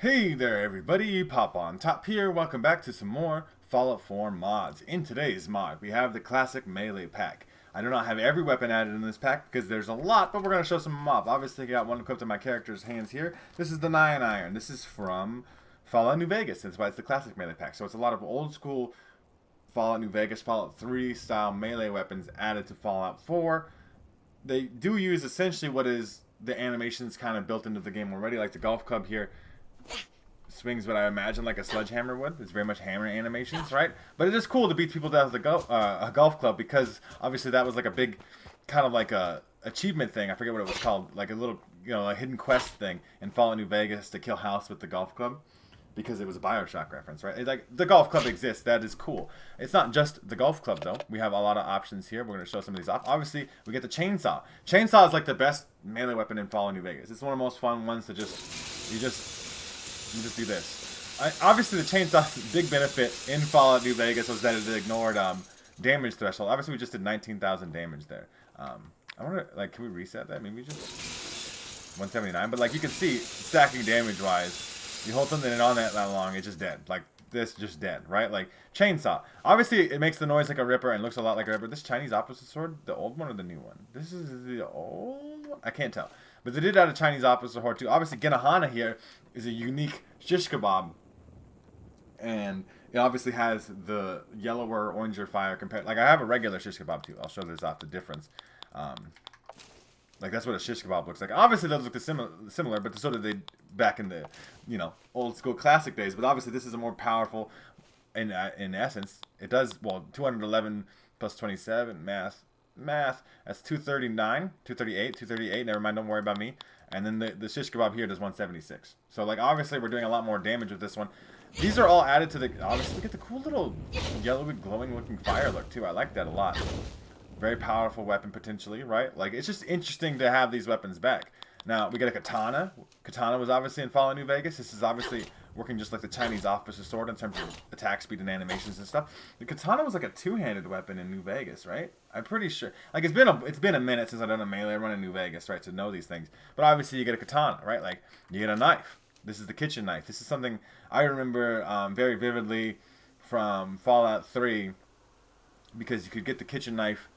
Hey there everybody, Pop on Top here, welcome back to some more Fallout 4 mods. In today's mod, we have the classic melee pack. I do not have every weapon added in this pack because there's a lot, but we're going to show some mobs. Obviously, I got one equipped in my character's hands here. This is the 9 Iron. This is from Fallout New Vegas, that's why it's the classic melee pack. So it's a lot of old school Fallout New Vegas, Fallout 3 style melee weapons added to Fallout 4. They do use essentially what is the animations kind of built into the game already, like the golf club here swings what I imagine like a sledgehammer would. It's very much hammer animations, right? But it is cool to beat people down with a golf club because obviously that was like a big kind of like a achievement thing. I forget what it was called, like a little a hidden quest thing in Fallout New Vegas to kill House with the golf club because it was a Bioshock reference, right? It's like the golf club exists. That is cool. It's not just the golf club though. We have a lot of options here. We're going to show some of these off. Obviously, we get the chainsaw. Chainsaw is like the best melee weapon in Fallout New Vegas. It's one of the most fun ones to you just do this. Obviously, the chainsaw's big benefit in Fallout New Vegas was that it ignored damage threshold. Obviously, we just did 19,000 damage there. I wonder, like, can we reset that? Maybe just 179. But like you can see, stacking damage-wise, you hold something in on that long, it's just dead. Like this, just dead, right? Like chainsaw. Obviously, it makes the noise like a ripper and looks a lot like a ripper. This Chinese opposite sword, the old one or the new one? This is the old one. I can't tell. But they did add a Chinese opposite sword too. Obviously, Ginahana here is a unique shish kebab, and it obviously has the yellower, oranger fire compared. Like I have a regular shish kebab too. I'll show this off the difference. Like that's what a shish kebab looks like. Obviously, those look similar, but so did they back in the old school classic days. But obviously, this is a more powerful. In essence, it does well. 211 plus 27 math. That's 239, 238, 238. Never mind. Don't worry about me. And then the shish kebab here does 176. So like obviously we're doing a lot more damage with this one. These are all added to the. Obviously, look at the cool little yellowy glowing looking fire look too. I like that a lot. Very powerful weapon potentially, right? Like it's just interesting to have these weapons back. Now we get a katana. Katana was obviously in Fallout New Vegas. This is obviously working just like the Chinese officer sword in terms of attack speed and animations and stuff. The katana was like a two-handed weapon in New Vegas, right? I'm pretty sure. Like it's been a minute since I've done a melee run in New Vegas, right, to know these things. But obviously you get a katana, right? Like you get a knife. This is the kitchen knife. This is something I remember very vividly from Fallout 3 because you could get the kitchen knife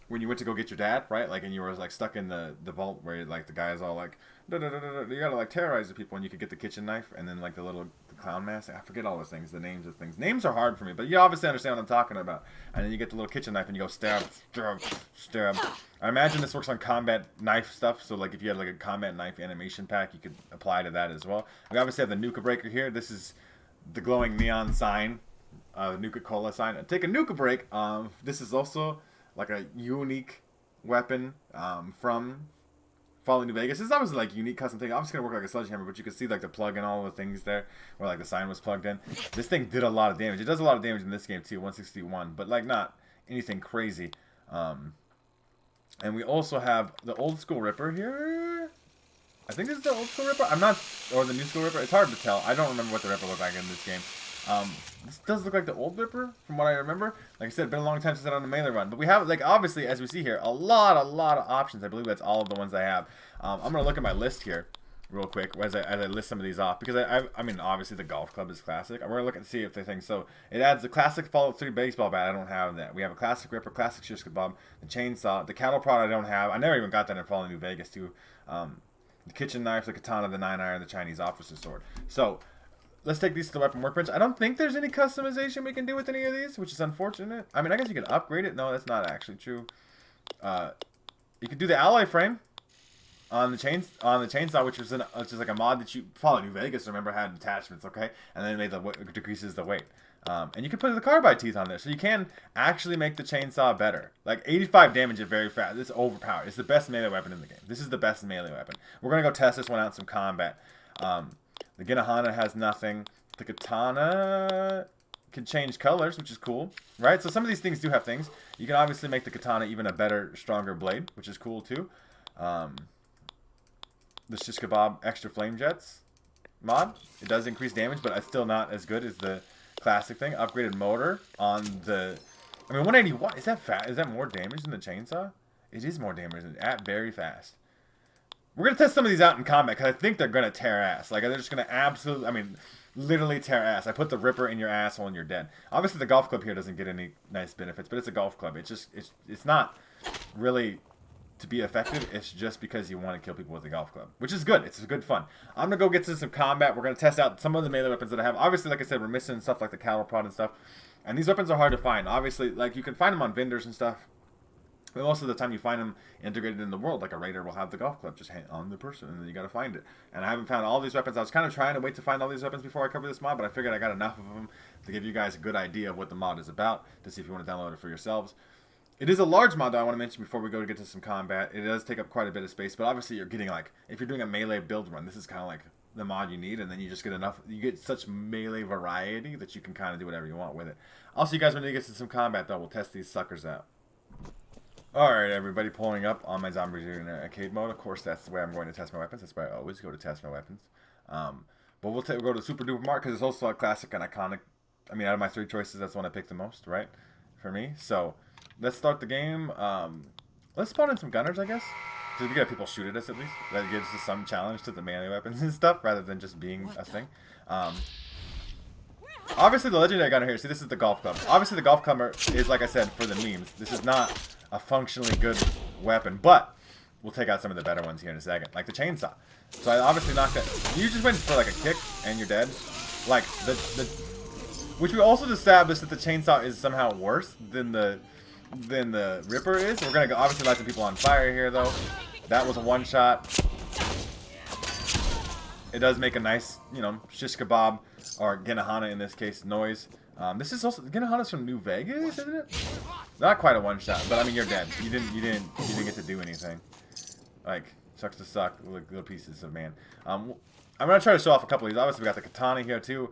when you went to go get your dad, right? Like, and you were like stuck in the vault where like the guy is all like, da, da, da, da, da. You gotta like terrorize the people, and you could get the kitchen knife, and then like the clown mask. I forget all those things, the names of things. Names are hard for me, but you obviously understand what I'm talking about. And then you get the little kitchen knife, and you go stab, stab, stab. I imagine this works on combat knife stuff. So like if you had like a combat knife animation pack, you could apply to that as well. We obviously have the Nuka Breaker here. This is the glowing neon sign. Nuka Cola sign. Take a Nuka break. This is also like a unique weapon from Fallout New Vegas. This is obviously like unique custom thing. Obviously gonna work like a sledgehammer, but you can see like the plug and all the things there where like the sign was plugged in. This thing did a lot of damage. It does a lot of damage in this game too, 161, but like not anything crazy. And we also have the old school Ripper here. I think this is the old school Ripper. I'm not, or the new school Ripper. It's hard to tell. I don't remember what the Ripper looked like in this game. This does look like the old Ripper from what I remember. Like I said, it's been a long time since I've done a melee run. But we have, like, obviously, as we see here, a lot of options. I believe that's all of the ones I have. I'm going to look at my list here real quick as I list some of these off. Because, I mean, obviously the golf club is classic. We're going to look and see if they think so. It adds the classic Fallout 3 baseball bat. I don't have that. We have a classic Ripper, classic shish kebab, the chainsaw, the cattle prod I don't have. I never even got that in Fallout New Vegas, too. The kitchen knife, the katana, the 9 iron, the Chinese officer sword. So let's take these to the weapon workbench. I don't think there's any customization we can do with any of these, which is unfortunate. I mean, I guess you can upgrade it. No, that's not actually true. You could do the alloy frame on the chainsaw, which is like a mod that you Fallout New Vegas remember had attachments, okay, and then it made decreases the weight. And you can put the carbide teeth on there, so you can actually make the chainsaw better. Like 85 damage is very fast. It's overpowered. It's the best melee weapon in the game. This is the best melee weapon. We're gonna go test this one out in some combat. The Ginahana has nothing. The katana can change colors, which is cool, right? So some of these things do have things. You can obviously make the katana even a better, stronger blade, which is cool too. The shish kebab extra flame jets mod, it does increase damage, but it's still not as good as the classic thing. Upgraded motor on the, I mean, 181. Is that fast? Is that more damage than the chainsaw? It is more damage than at very fast. We're going to test some of these out in combat because I think they're going to tear ass. Like, they're just going to absolutely, I mean, literally tear ass. I put the Ripper in your asshole and you're dead. Obviously, the golf club here doesn't get any nice benefits, but it's a golf club. It's not really to be effective. It's just because you want to kill people with a golf club, which is good. It's good fun. I'm going to go get to some combat. We're going to test out some of the melee weapons that I have. Obviously, like I said, we're missing stuff like the cattle prod and stuff. And these weapons are hard to find. Obviously, like, you can find them on vendors and stuff. But most of the time you find them integrated in the world. Like a raider will have the golf club just on the person, and then you got to find it. And I haven't found all these weapons. I was kind of trying to wait to find all these weapons before I cover this mod, but I figured I got enough of them to give you guys a good idea of what the mod is about, to see if you want to download it for yourselves. It is a large mod, though, I want to mention before we go to get to some combat. It does take up quite a bit of space, but obviously you're getting, like, if you're doing a melee build run, this is kind of like the mod you need, and then you just get enough, you get such melee variety that you can kind of do whatever you want with it. I'll see you guys when we get to some combat, though. We'll test these suckers out. Alright, everybody, pulling up on my Zombie in arcade mode. Of course, that's the way I'm going to test my weapons. That's where I always go to test my weapons. But we'll go to Super Duper Mark because it's also a classic and iconic. I mean, out of my 3 choices, that's the one I picked the most, right? For me. So, let's start the game. Let's spawn in some gunners, I guess. Because we get people shoot at us, at least. That gives us some challenge to the melee weapons and stuff, rather than just being a thing. Obviously, the legendary gunner here, see, this is the golf club. Obviously, the golf club is, like I said, for the memes. This is not a functionally good weapon, but we'll take out some of the better ones here in a second, like the chainsaw. So I obviously knocked that. You just went for like a kick and you're dead. Like which we also established that the chainsaw is somehow worse than the Ripper is. We're gonna obviously light some people on fire here, though. That was a one shot. It does make a nice, you know, shish kebab, or Genahana in this case, noise. This is also Genahana's from New Vegas, isn't it? Not quite a one shot, but I mean you're dead. You didn't get to do anything. Like, sucks to suck, little pieces of man. I'm gonna try to show off a couple of these. Obviously we got the katana here too.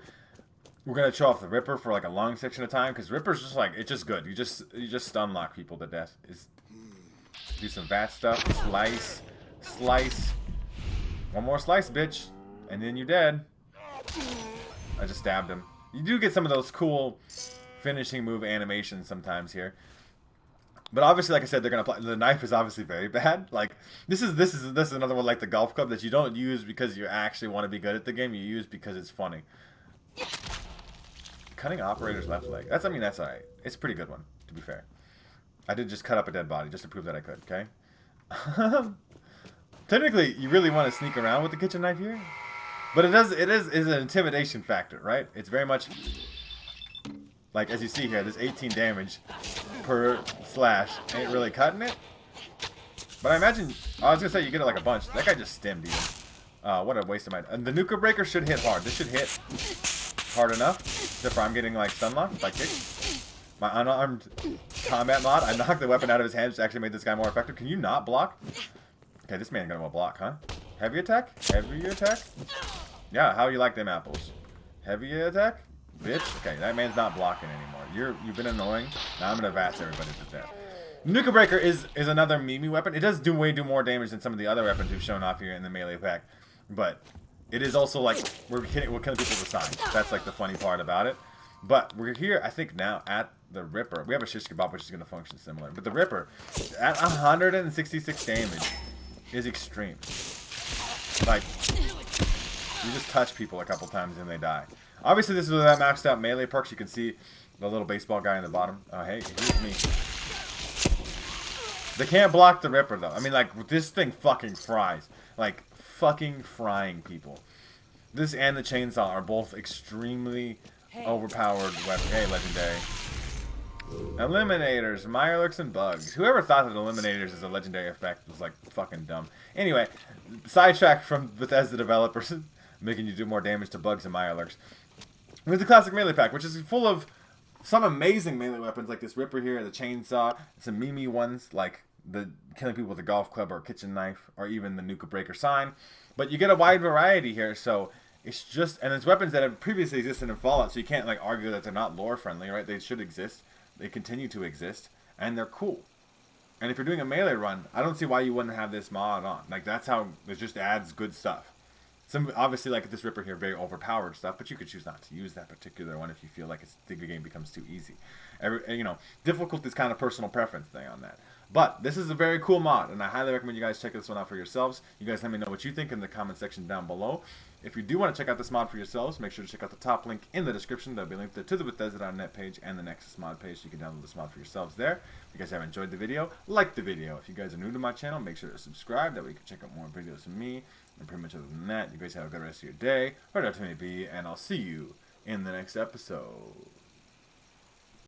We're gonna show off the Ripper for like a long section of time because Ripper's just like, it's just good. You just stun lock people to death. Do some VAT stuff. Slice. One more slice, bitch, and then you're dead. I just stabbed him. You do get some of those cool finishing move animations sometimes here. But obviously, like I said, they're gonna apply. The knife is obviously very bad. Like this is another one like the golf club that you don't use because you actually want to be good at the game. You use because it's funny. Cutting operator's left leg. That's alright. It's a pretty good one, to be fair. I did just cut up a dead body just to prove that I could. Okay. Technically, you really want to sneak around with the kitchen knife here. But it is an intimidation factor, right? It's very much like, as you see here, this 18 damage per slash ain't really cutting it. But I imagine, I was gonna say you get it like a bunch. That guy just stemmed even. What a waste of mine. And the nuka breaker should hit hard. This should hit hard enough. Except for I'm getting like stun locked by kick. My unarmed combat mod, I knocked the weapon out of his hands, which actually made this guy more effective. Can you not block? Okay, this man gonna go block, huh? Heavy attack? Heavy attack? Yeah, how you like them apples? Heavy attack? Bitch? Okay, that man's not blocking anymore. You've been annoying. Now I'm gonna vats everybody to death. Nuka Breaker is another meme weapon. It does way more damage than some of the other weapons we've shown off here in the melee pack. But it is also like we're killing people with signs. That's like the funny part about it. But we're here, I think, now at the Ripper. We have a shish kebab, which is gonna function similar. But the Ripper, at 166 damage, is extreme. Like, you just touch people a couple times and they die. Obviously, this is with that maxed out melee perks. You can see the little baseball guy in the bottom. Oh, hey, here's me. They can't block the Ripper, though. I mean, like, this thing fucking fries. Like, fucking frying people. This and the chainsaw are both extremely overpowered weapons. Hey, legendary. Eliminators, Mirelurks, and Bugs. Whoever thought that Eliminators is a legendary effect was, like, fucking dumb. Anyway, sidetrack from Bethesda developers, making you do more damage to Bugs and Mirelurks. With the classic melee pack, which is full of some amazing melee weapons, like this Ripper here, the chainsaw, some meme ones, like the killing people with a golf club or a kitchen knife, or even the Nuka Breaker sign. But you get a wide variety here, so it's just, and it's weapons that have previously existed in Fallout, so you can't like argue that they're not lore friendly, right? They should exist. They continue to exist, and they're cool. And if you're doing a melee run, I don't see why you wouldn't have this mod on. Like, that's how it just adds good stuff. Some obviously, like this Ripper here, very overpowered stuff, but you could choose not to use that particular one if you feel like the game becomes too easy. Difficult is kind of personal preference thing on that. But this is a very cool mod, and I highly recommend you guys check this one out for yourselves. You guys let me know what you think in the comment section down below. If you do want to check out this mod for yourselves, make sure to check out the top link in the description. There'll be a link to the Bethesda.net page and the Nexus mod page, so you can download this mod for yourselves there. If you guys have enjoyed the video, like the video. If you guys are new to my channel, make sure to subscribe. That way you can check out more videos from me. And pretty much other than that, you guys have a good rest of your day, whatever it may be, and I'll see you in the next episode.